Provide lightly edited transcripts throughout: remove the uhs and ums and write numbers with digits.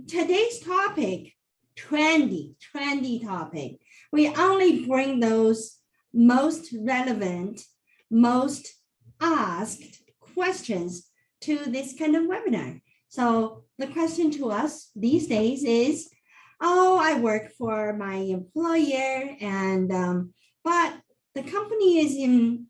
today's topic, trendy topic. We only bring those most relevant, most asked questions to this kind of webinar. So the question to us these days is, oh, I work for my employer, and but the company is in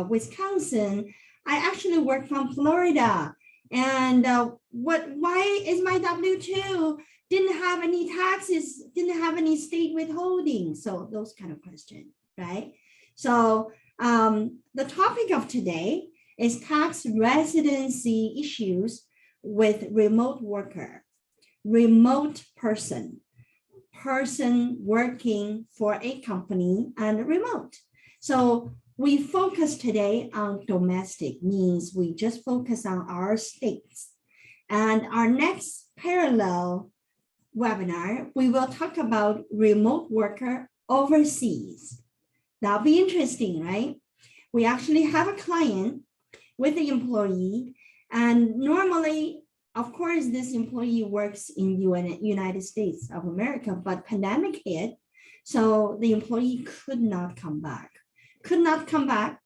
Wisconsin. I actually work from Florida, and why is my W-2 didn't have any taxes, didn't have any state withholding? So those kind of questions, right? So the topic of today is tax residency issues with remote worker, remote person working for a company and remote. So we focus today on domestic, means we just focus on our states. And our next parallel webinar, we will talk about remote worker overseas. That'll be interesting, right? We actually have a client with the employee, and normally, of course, this employee works in United States of America, but pandemic hit, so the employee could not come back,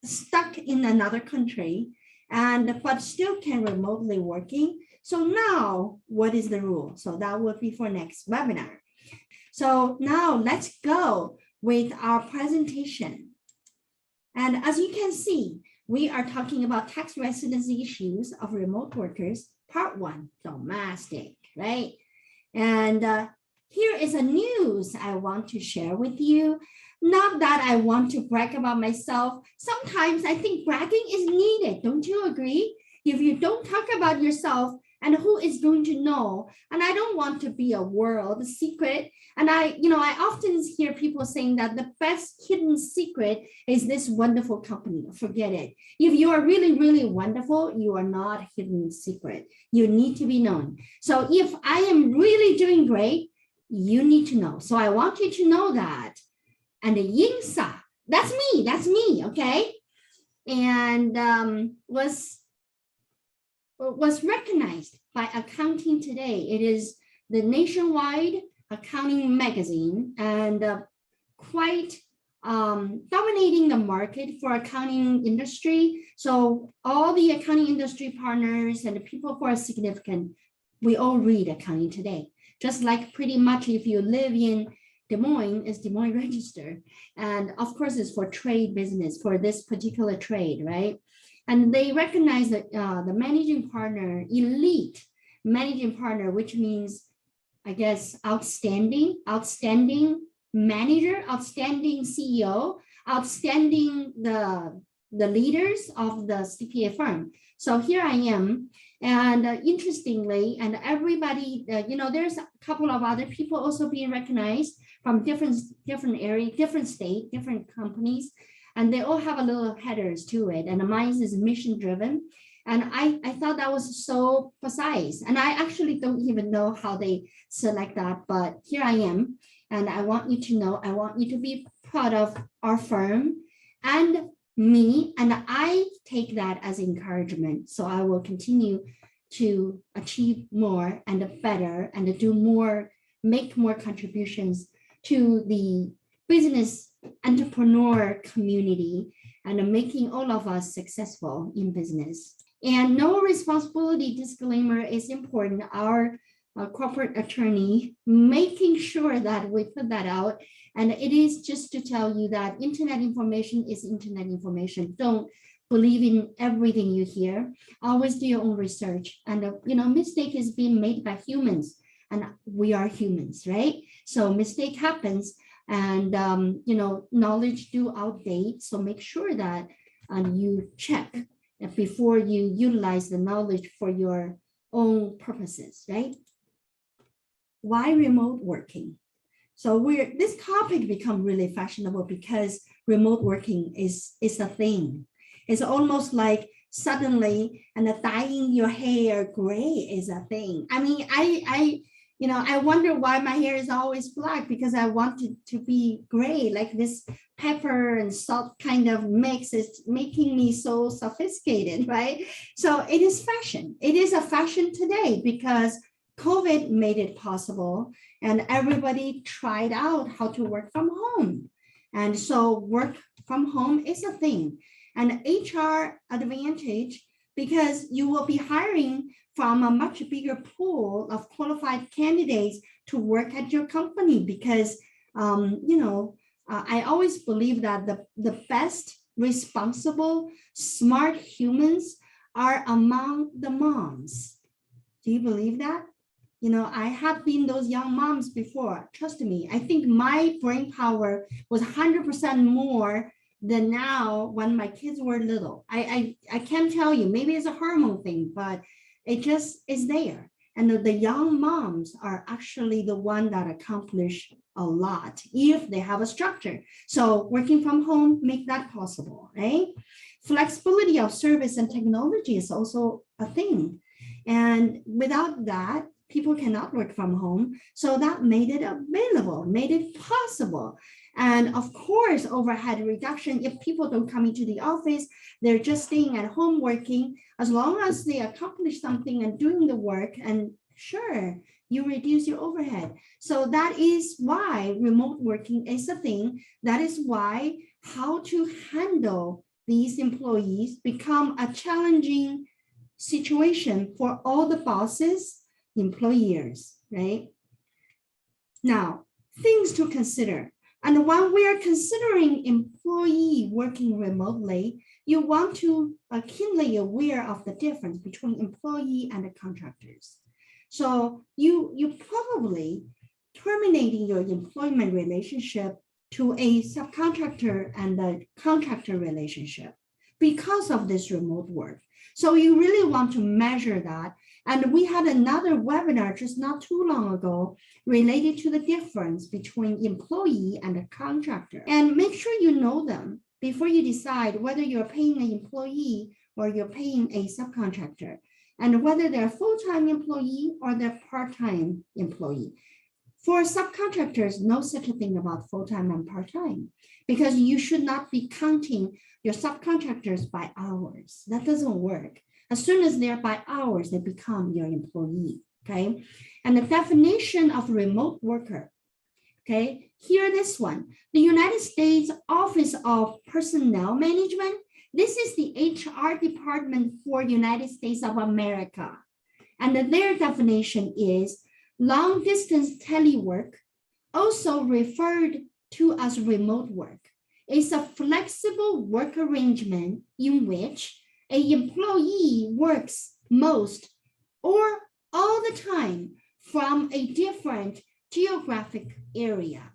stuck in another country, but still can remotely working. So now, what is the rule? So that will be for next webinar. So now let's go with our presentation. And as you can see, we are talking about tax residency issues of remote workers, part 1, domestic, right? And here is a news I want to share with you. Not that I want to brag about myself. Sometimes I think bragging is needed. Don't you agree? If you don't talk about yourself, and who is going to know? And I don't want to be a world secret. And I often hear people saying that the best hidden secret is this wonderful company. Forget it. If you are really, really wonderful, you are not hidden secret. You need to be known. So if I am really doing great, you need to know. So I want you to know that. And the Yingsa, that's me, okay? And was recognized by Accounting Today. It is the nationwide accounting magazine, and quite dominating the market for accounting industry. So all the accounting industry partners and the people who are significant, we all read Accounting Today. Just like pretty much if you live in Des Moines, it's Des Moines Register. And of course, it's for trade business, for this particular trade, right? And they recognize that the managing partner, elite managing partner, which means, I guess, outstanding manager, outstanding CEO, outstanding the leaders of the CPA firm. So here I am. And interestingly, and everybody, there's a couple of other people also being recognized from different areas, different state, different companies. And they all have a little headers to it. And mine is mission driven. And I thought that was so precise. And I actually don't even know how they select that, but here I am. And I want you to know, I want you to be proud of our firm and me. And I take that as encouragement. So I will continue to achieve more and better and do more, make more contributions to the business entrepreneur community and making all of us successful in business. And no responsibility disclaimer is important. Our corporate attorney making sure that we put that out. And it is just to tell you that internet information is internet information. Don't believe in everything you hear. Always do your own research. And mistake is being made by humans, and we are humans, right? So mistake happens. And, knowledge do outdate. So make sure that you check before you utilize the knowledge for your own purposes, right? Why remote working? So this topic become really fashionable because remote working is a thing. It's almost like suddenly, and dyeing your hair gray is a thing. I mean, I wonder why my hair is always black, because I want it to be gray, like this pepper and salt kind of mix is making me so sophisticated, right? So it is fashion. It is a fashion today because COVID made it possible, and everybody tried out how to work from home. And so work from home is a thing. And HR advantage, because you will be hiring from a much bigger pool of qualified candidates to work at your company, because I always believe that the best, responsible, smart humans are among the moms. Do you believe that? I have been those young moms before. Trust me, I think my brain power was 100% more than now when my kids were little. I can't tell you, maybe it's a hormone thing, but it just is there. And the young moms are actually the one that accomplish a lot if they have a structure. So working from home make that possible, right? Flexibility of service and technology is also a thing. And without that, people cannot work from home. So that made it available, made it possible. And of course, overhead reduction. If people don't come into the office, they're just staying at home working. As long as they accomplish something and doing the work, and sure, you reduce your overhead. So that is why remote working is a thing. That is why how to handle these employees become a challenging situation for all the bosses, employers, right? Now, things to consider. And when we are considering employee working remotely, you want to keenly aware of the difference between employee and the contractors. So you probably terminating your employment relationship to a subcontractor and a contractor relationship because of this remote work. So you really want to measure that. And we had another webinar just not too long ago related to the difference between employee and a contractor. And make sure you know them before you decide whether you're paying an employee or you're paying a subcontractor, and whether they're full-time employee or they're part-time employee. For subcontractors, no such a thing about full-time and part-time, because you should not be counting your subcontractors by hours. That doesn't work. As soon as they're by hours, they become your employee, okay? And the definition of remote worker, okay? Here, this one, the United States Office of Personnel Management. This is the HR department for United States of America. And their definition is long distance telework, also referred to as remote work, is a flexible work arrangement in which an employee works most or all the time from a different geographic area.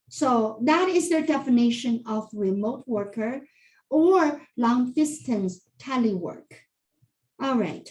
So that is their definition of remote worker or long distance telework. All right.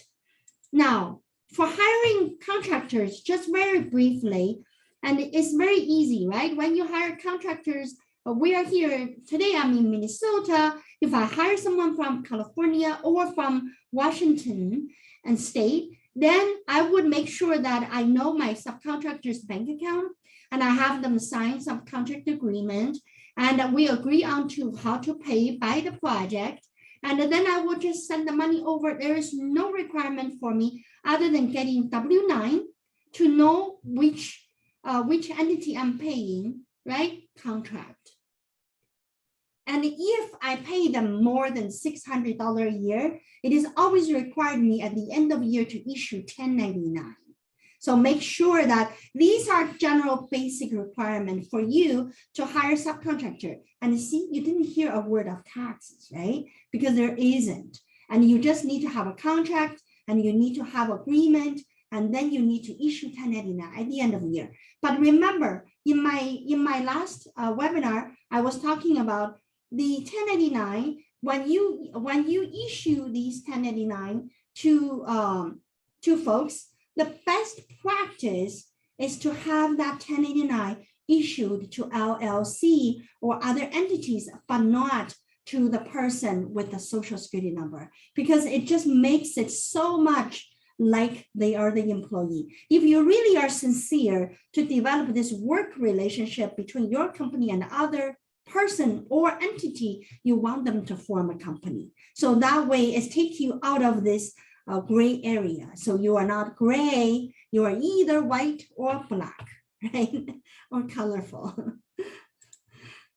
Now, for hiring contractors, just very briefly, and it's very easy, right? When you hire contractors, we are here today, I'm in Minnesota. If I hire someone from California or from Washington and state, then I would make sure that I know my subcontractor's bank account and I have them sign subcontract agreement, and we agree on to how to pay by the project. And then I will just send the money over. There is no requirement for me other than getting W-9 to know which entity I'm paying, right? Contract. And if I pay them more than $600 a year, it is always required me at the end of the year to issue 1099. So make sure that these are general basic requirements for you to hire subcontractor. And see, you didn't hear a word of taxes, right? Because there isn't. And you just need to have a contract, and you need to have agreement, and then you need to issue 1099 at the end of the year. But remember, in my last webinar, I was talking about the 1099. When you issue these 1099 to folks, the best practice is to have that 1099 issued to LLC or other entities, but not to the person with the social security number, because it just makes it so much like they are the employee. If you really are sincere to develop this work relationship between your company and other person or entity, you want them to form a company. So that way it takes you out of this gray area. So you are not gray, you are either white or black, right? Or colorful.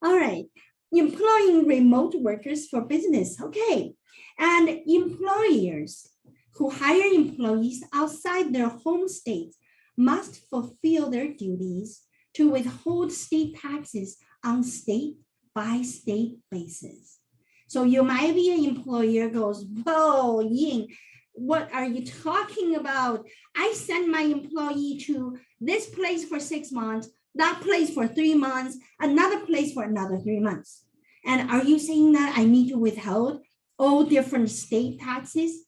All right, employing remote workers for business, okay. And employers who hire employees outside their home state must fulfill their duties to withhold state taxes on state by state basis. So you might be an employer goes, whoa, Ying, what are you talking about? I send my employee to this place for 6 months, that place for 3 months, another place for another 3 months. And are you saying that I need to withhold all different state taxes?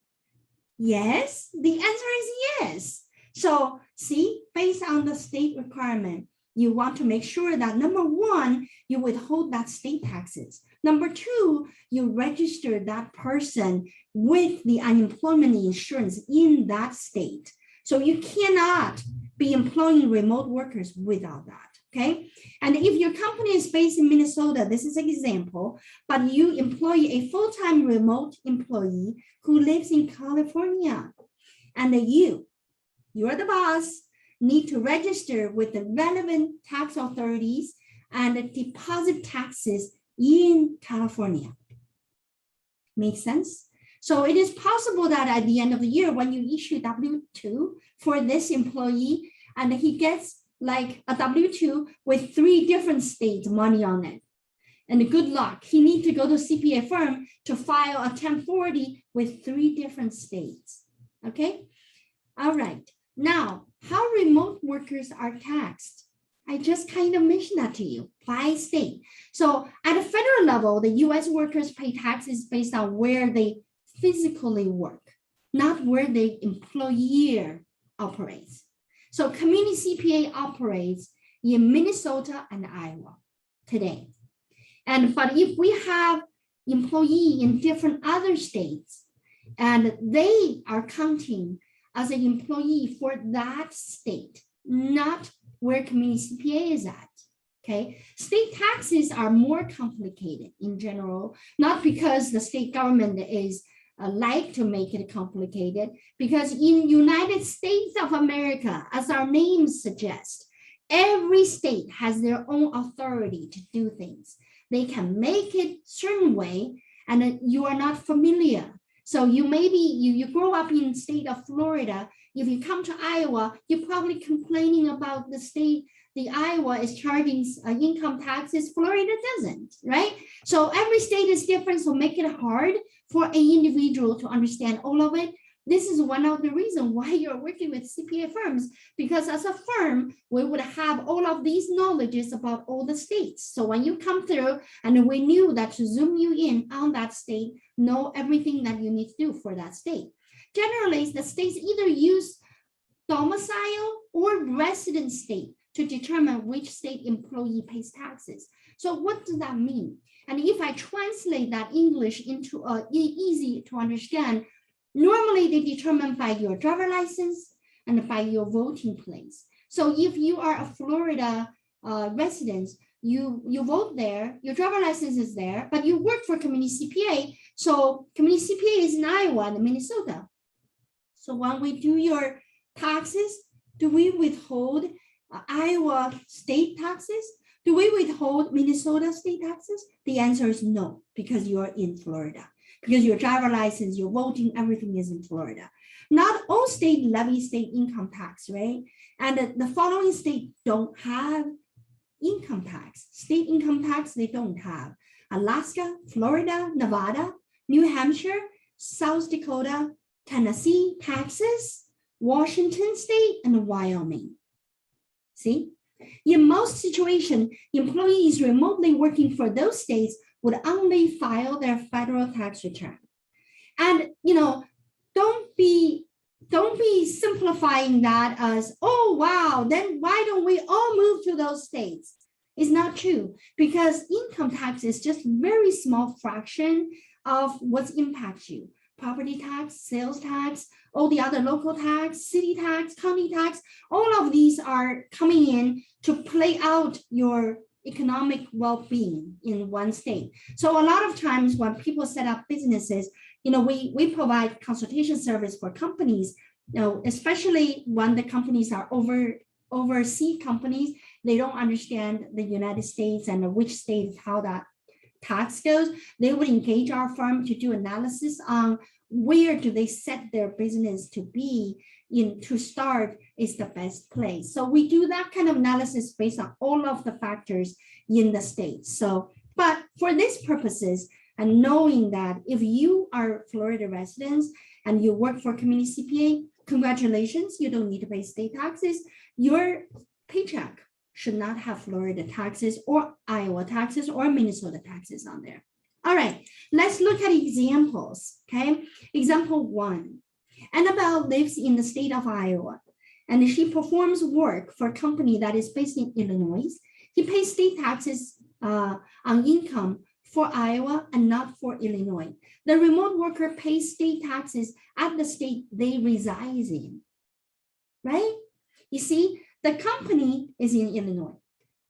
Yes, the answer is yes. So see, based on the state requirement, you want to make sure that number one, you withhold that state taxes. Number two, you register that person with the unemployment insurance in that state. So you cannot be employing remote workers without that, okay? And if your company is based in Minnesota, this is an example, but you employ a full-time remote employee who lives in California, and you are the boss, need to register with the relevant tax authorities and deposit taxes in California. Make sense? So it is possible that at the end of the year, when you issue W-2 for this employee, and he gets like a W-2 with 3 different states money on it. And good luck. He needs to go to CPA firm to file a 1040 with 3 different states. Okay? All right. Now, how remote workers are taxed? I just kind of mentioned that to you by state. So at a federal level, the US workers pay taxes based on where they physically work, not where the employer operates. So Community CPA operates in Minnesota and Iowa today. But if we have employee in different other states and they are counting as an employee for that state, not where Community CPA is at, okay? State taxes are more complicated in general, not because the state government is like to make it complicated, because in United States of America, as our name suggests, every state has their own authority to do things. They can make it certain way, and you are not familiar. So you maybe you grow up in the state of Florida. If you come to Iowa, you're probably complaining about the state. The Iowa is charging income taxes. Florida doesn't, right? So every state is different. So make it hard for an individual to understand all of it. This is one of the reasons why you're working with CPA firms, because as a firm, we would have all of these knowledges about all the states. So when you come through, and we knew that to zoom you in on that state, know everything that you need to do for that state. Generally, the states either use domicile or resident state to determine which state employee pays taxes. So what does that mean? And if I translate that English into easy to understand, normally they determine by your driver license and by your voting place. So if you are a Florida resident, you vote there, your driver license is there, but you work for Community CPA. So Community CPA is in Iowa and Minnesota. So when we do your taxes, do we withhold Iowa state taxes? Do we withhold Minnesota state taxes? The answer is no, because you're in Florida. Because your driver license, your voting, everything is in Florida. Not all states levy state income tax, right? And the following states don't have income tax. State income tax, they don't have. Alaska, Florida, Nevada, New Hampshire, South Dakota, Tennessee, Texas, Washington State, and Wyoming. See? In most situations, employees remotely working for those states would only file their federal tax return. And don't be simplifying that as, oh wow, then why don't we all move to those states? It's not true, because income tax is just very small fraction of what impacts you. Property tax, sales tax, all the other local tax, city tax, county tax, all of these are coming in to play out your economic well-being in one state. So a lot of times when people set up businesses, we provide consultation service for companies, especially when the companies are overseas companies, they don't understand the United States and which state, how that tax goes. They would engage our firm to do analysis on where do they set their business to be to start is the best place. So we do that kind of analysis based on all of the factors in the state. So, but for these purposes, and knowing that if you are Florida residents and you work for Community CPA, congratulations, you don't need to pay state taxes. Your paycheck should not have Florida taxes or Iowa taxes or Minnesota taxes on there. All right, let's look at examples, okay? Example 1, Annabelle lives in the state of Iowa, and she performs work for a company that is based in Illinois. He pays state taxes on income for Iowa and not for Illinois. The remote worker pays state taxes at the state they reside in, right? You see, the company is in Illinois,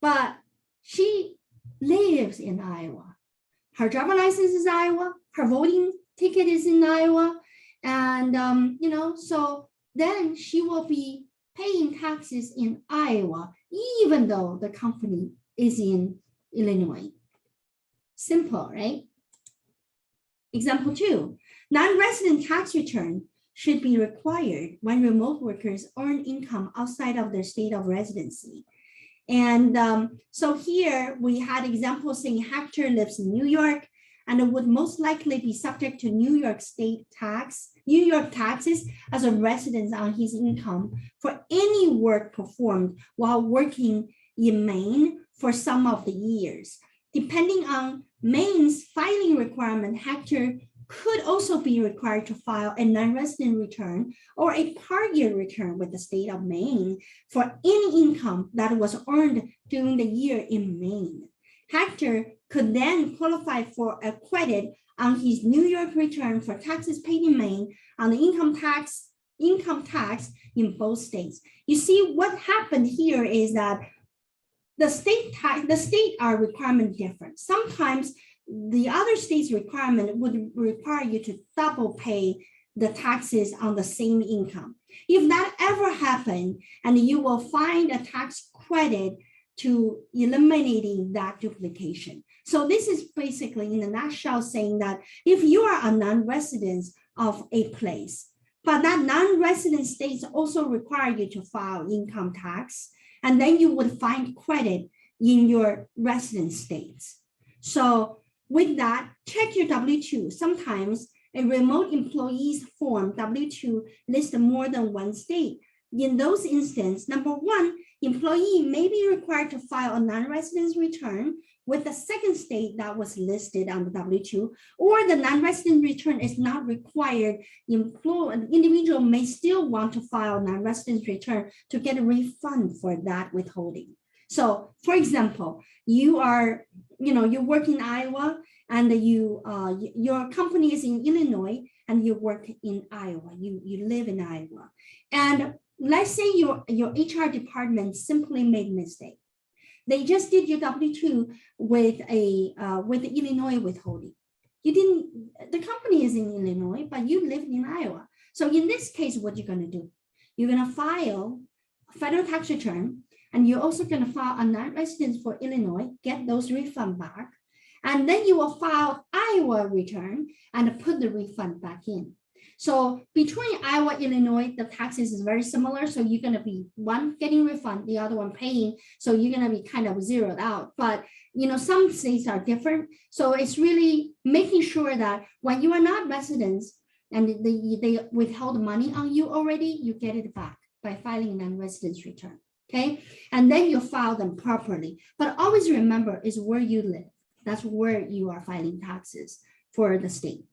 but she lives in Iowa. Her driver license is Iowa, her voting ticket is in Iowa, and so then she will be paying taxes in Iowa, even though the company is in Illinois. Simple, right? Example 2, non-resident tax return should be required when remote workers earn income outside of their state of residency. And so here we had examples saying Hector lives in New York and would most likely be subject to New York taxes as a resident on his income for any work performed while working in Maine for some of the years. Depending on Maine's filing requirement, Hector could also be required to file a non-resident return or a part-year return with the state of Maine for any income that was earned during the year in Maine. Hector could then qualify for a credit on his New York return for taxes paid in Maine on the income tax in both states. You see, what happened here is that the state are requirement different. Sometimes the other state's requirement would require you to double pay the taxes on the same income. If that ever happened, and you will find a tax credit to eliminating that duplication. So this is basically in a nutshell saying that if you are a non-resident of a place, but that non-resident states also require you to file income tax, and then you would find credit in your resident states. So with that, check your W-2. Sometimes a remote employee's form W-2 lists more than one state. In those instances, number 1, employee may be required to file a non-residence return with the second state that was listed on the W-2, or the non-resident return is not required. An individual may still want to file a non-resident return to get a refund for that withholding. So, for example, you work in Iowa, and your company is in Illinois, and you work in Iowa. You live in Iowa, and let's say your HR department simply made a mistake. They just did your W-2 with the Illinois withholding. The company is in Illinois, but you live in Iowa. So in this case, what you're going to do? You're going to file a federal tax return, and you're also going to file a non-resident for Illinois, get those refund back, and then you will file Iowa return and put the refund back in. So between Iowa, Illinois, the taxes is very similar. So you're going to be one getting refund, the other one paying. So you're going to be kind of zeroed out. But some states are different. So it's really making sure that when you are not residents and they withheld money on you already, you get it back by filing a non-residence return. Okay, and then you file them properly. But always remember is where you live. That's where you are filing taxes for the state.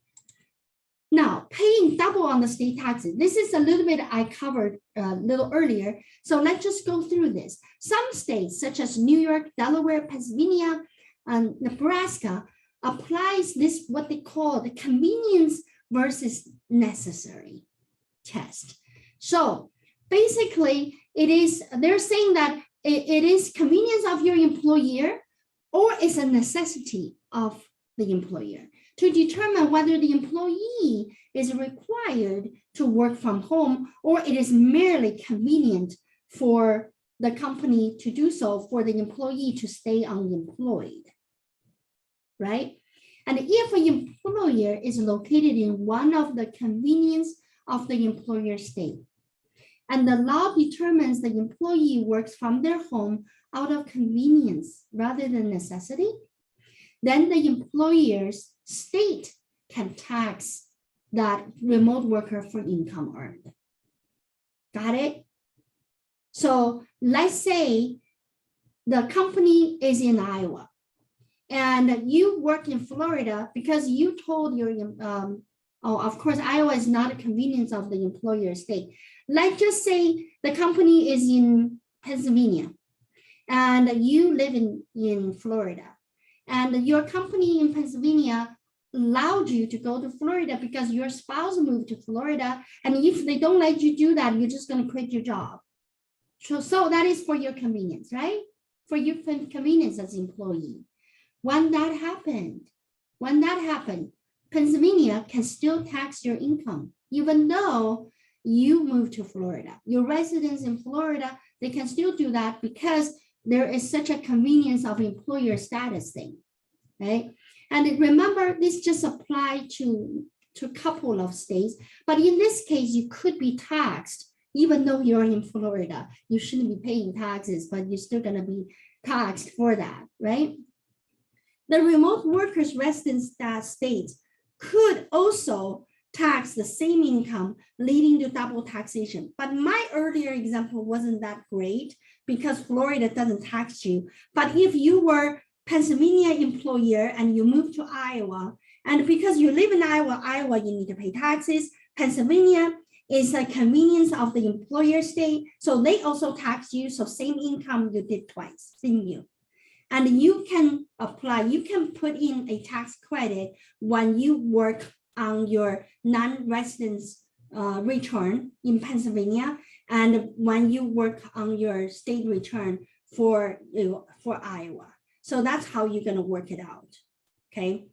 Now, paying double on the state taxes. This is a little bit I covered a little earlier. So let's just go through this. Some states, such as New York, Delaware, Pennsylvania, and Nebraska, applies this what they call the convenience versus necessary test. So basically, they're saying that it is convenience of your employer, or it's a necessity of the employer. to determine whether the employee is required to work from home or it is merely convenient for the company to do so for the employee to stay unemployed, right? And if an employer is located in one of the convenience of the employer state, and the law determines the employee works from their home out of convenience rather than necessity, then the employer's state can tax that remote worker for income earned. Got it? So let's say the company is in Iowa and you work in Florida because you told your, of course, Iowa is not a convenience of the employer state. Let's just say the company is in Pennsylvania and you live in Florida, and your company in Pennsylvania allowed you to go to Florida because your spouse moved to Florida, and if they don't let you do that, you're just going to quit your job. So that is for your convenience, right? For your convenience as employee. When that happened, Pennsylvania can still tax your income, even though you moved to Florida. Your residents in Florida, they can still do that because there is such a convenience of employer status thing, right? And remember, this just applied to a couple of states, but in this case, you could be taxed even though you're in Florida. You shouldn't be paying taxes, but you're still gonna be taxed for that, right? The remote workers residence states could also tax the same income, leading to double taxation. But my earlier example wasn't that great because Florida doesn't tax you. But if you were Pennsylvania employer and you moved to Iowa, and because you live in Iowa, you need to pay taxes. Pennsylvania is a convenience of the employer state, so they also tax you. So same income you did twice, same you. And you can apply, you can put in a tax credit when you work on your non-residence return in Pennsylvania, and when you work on your state return for Iowa. So that's how you're gonna work it out, okay?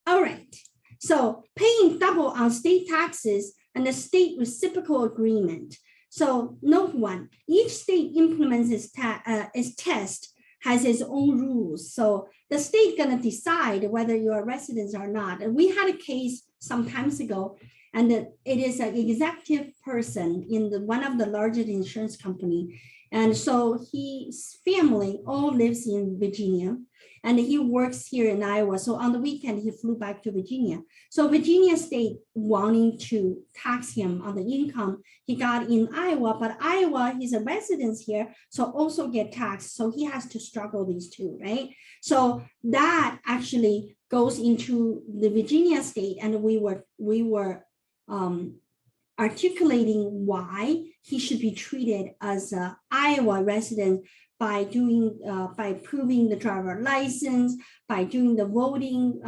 All right, so paying double on state taxes and the state reciprocal agreement. So note one, each state implements its test has its own rules. So the state gonna decide whether you're a resident or not. And we had a case some times ago, and it is an executive person in one of the largest insurance company. And so his family all lives in Virginia, and he works here in Iowa. So on the weekend, he flew back to Virginia. So Virginia state wanting to tax him on the income he got in Iowa, but Iowa, he's a resident here, so also get taxed. So he has to struggle these two, right? So that actually goes into the Virginia state, and we were articulating why he should be treated as an Iowa resident by proving the driver license, by doing the voting,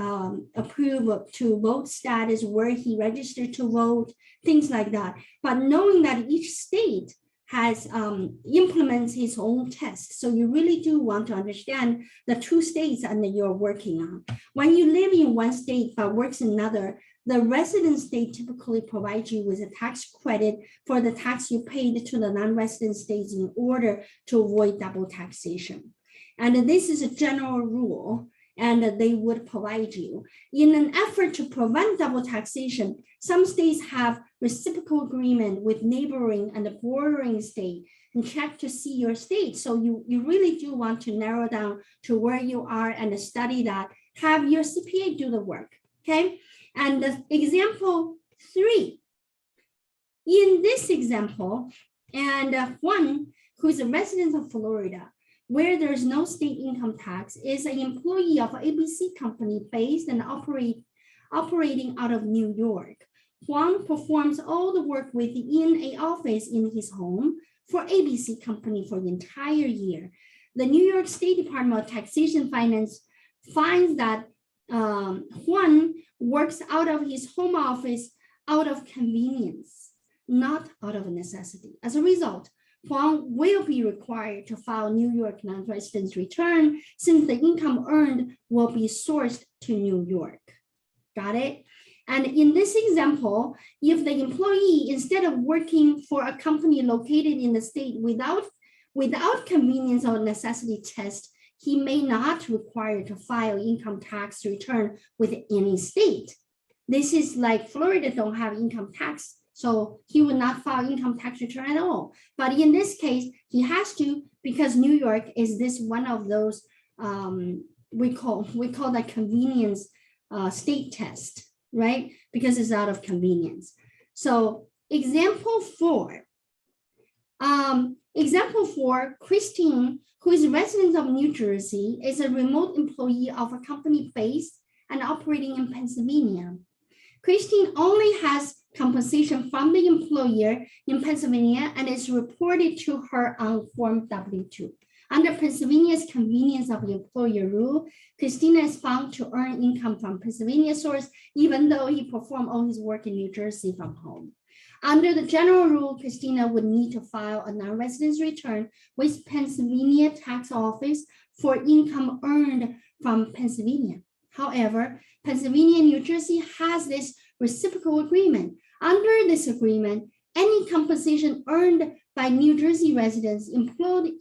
approve to vote status, where he registered to vote, things like that. But knowing that each state has implements his own test. So you really do want to understand the two states that you're working on. When you live in one state but works in another, the resident state typically provides you with a tax credit for the tax you paid to the non-resident states in order to avoid double taxation. And this is a general rule, and they would provide you. In an effort to prevent double taxation, some states have reciprocal agreement with neighboring and bordering state and check to see your state. So you really do want to narrow down to where you are and study that. Have your CPA do the work, okay? And the example 3, in this example, and one who's a resident of Florida, where there's no state income tax, is an employee of an ABC company based and operating out of New York. Juan performs all the work within an office in his home for ABC company for the entire year. The New York State Department of Taxation Finance finds that Juan works out of his home office out of convenience, not out of necessity. As a result, Juan will be required to file New York non-residence return since the income earned will be sourced to New York. Got it? And in this example, if the employee, instead of working for a company located in the state without convenience or necessity test, he may not require to file income tax return with any state. This is like Florida don't have income tax, so he would not file income tax return at all. But in this case, he has to, because New York is this one of those we call that convenience state test, right? Because it's out of convenience. So example four, Christine, who is a resident of New Jersey, is a remote employee of a company based and operating in Pennsylvania. Christine only has compensation from the employer in Pennsylvania and is reported to her on Form W-2. Under Pennsylvania's convenience of the employer rule, Christina is found to earn income from Pennsylvania source, even though he performed all his work in New Jersey from home. Under the general rule, Christina would need to file a non-residence return with Pennsylvania tax office for income earned from Pennsylvania. However, Pennsylvania and New Jersey has this reciprocal agreement. Under this agreement, any compensation earned by New Jersey residents employed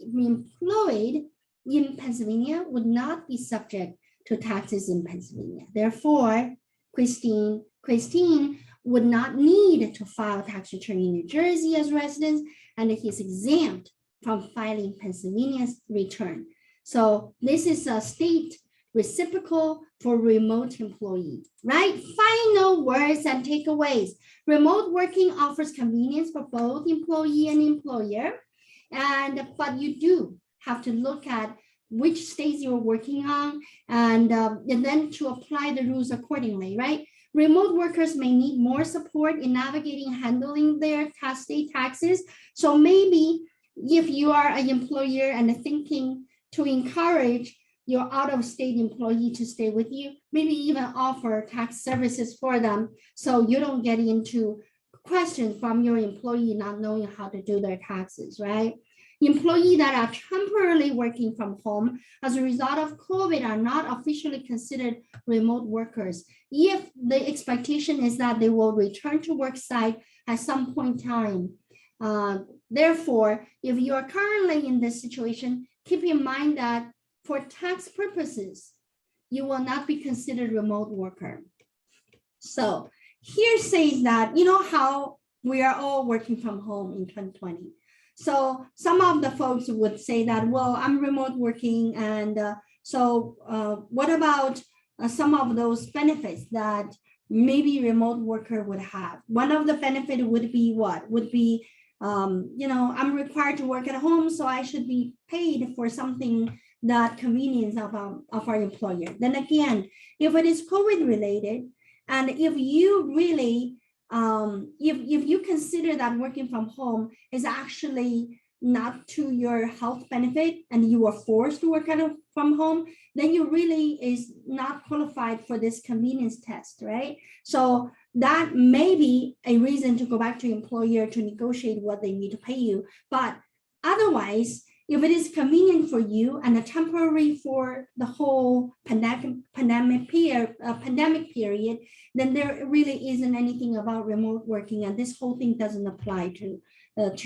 in Pennsylvania would not be subject to taxes in Pennsylvania. Therefore, Christine would not need to file tax return in New Jersey as residents, and he is exempt from filing Pennsylvania's return. So this is a state reciprocal for remote employee, right? Final words and takeaways. Remote working offers convenience for both employee and employer, but you do have to look at which states you're working on and then to apply the rules accordingly, right? Remote workers may need more support in navigating and handling their state taxes. So maybe if you are an employer and thinking to encourage your out-of-state employee to stay with you, maybe even offer tax services for them so you don't get into questions from your employee not knowing how to do their taxes, right? Employees that are temporarily working from home as a result of COVID are not officially considered remote workers if the expectation is that they will return to work site at some point in time. Therefore, if you are currently in this situation, keep in mind that for tax purposes, you will not be considered remote worker. So here says that, you know how we are all working from home in 2020. So some of the folks would say that, well, I'm remote working. And what about some of those benefits that maybe remote worker would have? One of the benefits would be what? Would be, I'm required to work at home, so I should be paid for something that convenience of our employer. Then again, if it is COVID related, and if you really, if you consider that working from home is actually not to your health benefit and you are forced to work from home, then you really is not qualified for this convenience test, right? So that may be a reason to go back to employer to negotiate what they need to pay you. But otherwise, if it is convenient for you and a temporary for the whole pandemic period, then there really isn't anything about remote working, and this whole thing doesn't apply to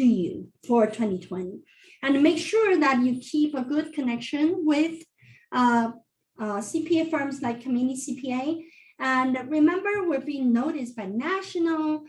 you for 2020. And make sure that you keep a good connection with CPA firms like Community CPA. And remember, we're being noticed by national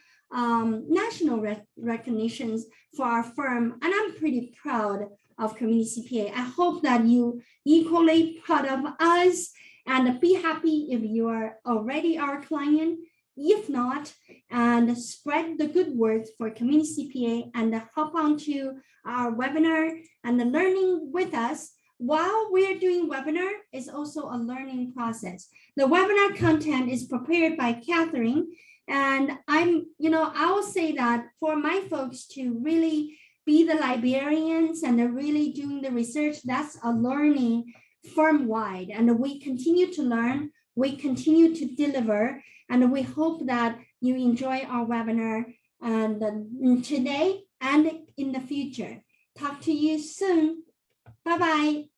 recognitions for our firm, and I'm pretty proud of Community CPA. I hope that you equally proud of us and be happy if you are already our client. If not, and spread the good words for Community CPA and hop onto our webinar and the learning with us. While we're doing webinar, is also a learning process. The webinar content is prepared by Catherine, and I will say that for my folks to really be the librarians and they're really doing the research, that's a learning firm-wide. And we continue to learn, we continue to deliver, and we hope that you enjoy our webinar and today and in the future. Talk to you soon. Bye-bye.